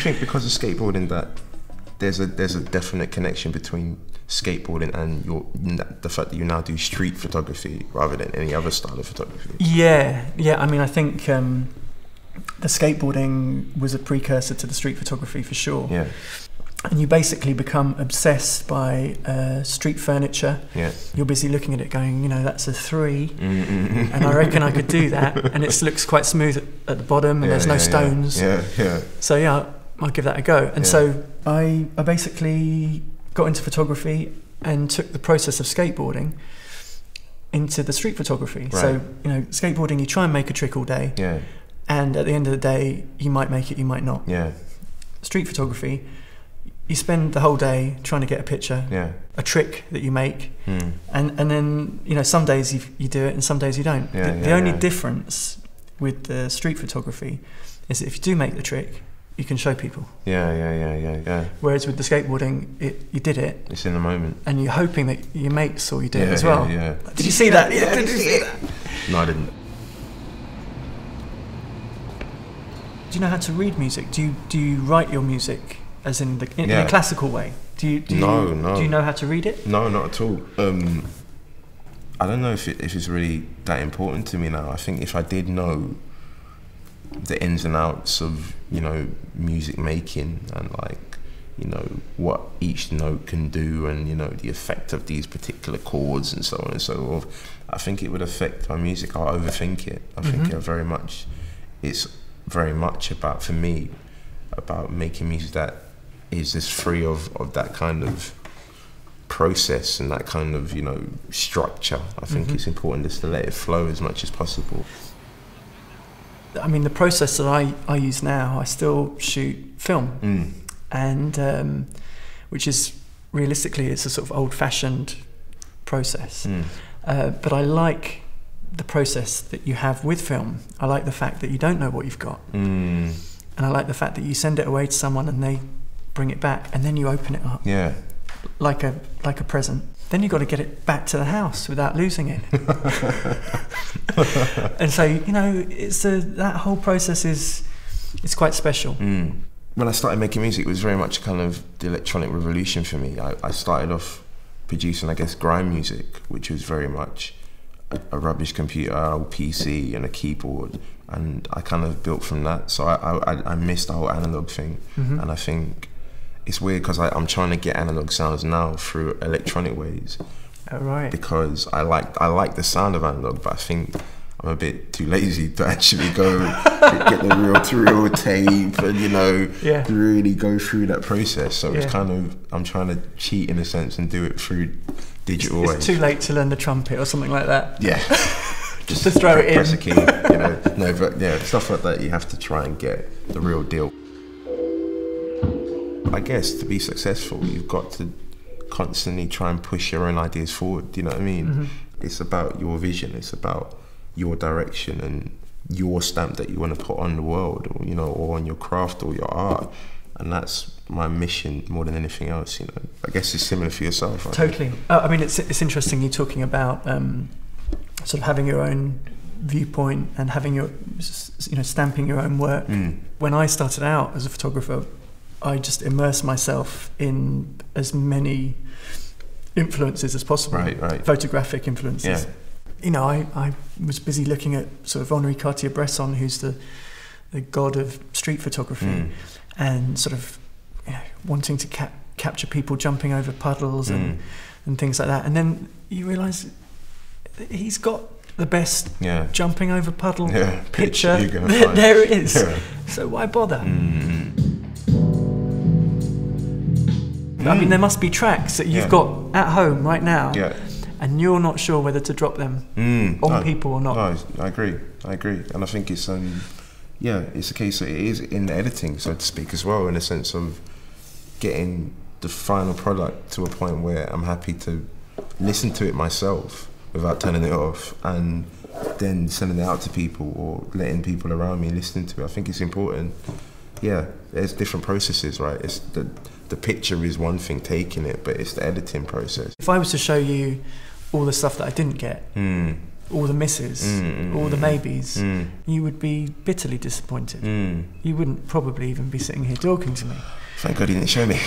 think because of skateboarding that there's a definite connection between skateboarding and the fact that you now do street photography rather than any other style of photography? Yeah. I mean, I think the skateboarding was a precursor to the street photography for sure. Yeah. And you basically become obsessed by street furniture. Yeah. You're busy looking at it going, you know, that's a 3, and I reckon I could do that. And it looks quite smooth at the bottom, and there's no stones. Yeah. So yeah, I'll give that a go. And so I basically got into photography and took the process of skateboarding into the street photography. Right. So, you know, skateboarding, you try and make a trick all day. Yeah. And at the end of the day, you might make it, you might not. Yeah. Street photography, you spend the whole day trying to get a picture, a trick that you make, and then, you know, some days you do it and some days you don't. The only difference with the street photography is that if you do make the trick, you can show people. Yeah. Whereas with the skateboarding, you did it. It's in the moment. And you're hoping that your mates saw you do it as well. Yeah. Did you see that? Yeah, did you see that? No, I didn't. Do you know how to read music? Do you write your music as in a classical way? No. Do you know how to read it? No, not at all. I don't know if it's really that important to me now. I think if I did know the ins and outs of, you know, music making and, like, you know, what each note can do and, you know, the effect of these particular chords and so on and so forth, I think it would affect my music. I'll overthink it. I think it's very much about, for me, about making music that is just free of that kind of process and that kind of, you know, structure. I think it's important just to let it flow as much as possible. I mean, the process that I use now, I still shoot film, and which is, realistically, it's a sort of old-fashioned process. But I like the process that you have with film. I like the fact that you don't know what you've got, and I like the fact that you send it away to someone and they bring it back, and then you open it up, like a present. Then you've got to get it back to the house without losing it. And so, you know, that whole process is quite special. When I started making music, it was very much kind of the electronic revolution for me. I started off producing, I guess, grime music, which was very much a rubbish computer, a PC and a keyboard, and I kind of built from that. So I missed the whole analog thing, and I think it's weird because I'm trying to get analog sounds now through electronic ways. Oh, right. Because I like the sound of analog, but I think I'm a bit too lazy to actually go get the reel-to-reel tape and, you know, really go through that process. So it's kind of, I'm trying to cheat in a sense and do it through digital ways. It's too late to learn the trumpet or something like that. Yeah. Just to throw it in. Press a key, you know. No, but yeah, stuff like that, you have to try and get the real deal. I guess to be successful, you've got to constantly try and push your own ideas forward. You know what I mean? It's about your vision. It's about your direction and your stamp that you want to put on the world, or, you know, or on your craft or your art. And that's my mission more than anything else. You know, I guess it's similar for yourself. Right? Totally. I mean, it's interesting you talking about sort of having your own viewpoint and having your, you know, stamping your own work. When I started out as a photographer, I just immersed myself in as many influences as possible, photographic influences. You know, I was busy looking at sort of Henri Cartier-Bresson, who's the god of street photography, and sort of, you know, wanting to capture people jumping over puddles and things like that. And then you realise he's got the best jumping over puddle picture. There it is. So why bother? I mean, there must be tracks that you've got at home right now, and you're not sure whether to drop them on people or not. No, I agree, and I think it's it's a case that it is in the editing, so to speak, as well, in the sense of getting the final product to a point where I'm happy to listen to it myself without turning it off, and then sending it out to people or letting people around me listen to it. I think it's important. Yeah, there's different processes, right? It's the picture is one thing, taking it, but it's the editing process. If I was to show you all the stuff that I didn't get, all the misses, all the maybes, you would be bitterly disappointed. You wouldn't probably even be sitting here talking to me. Thank God he didn't show me.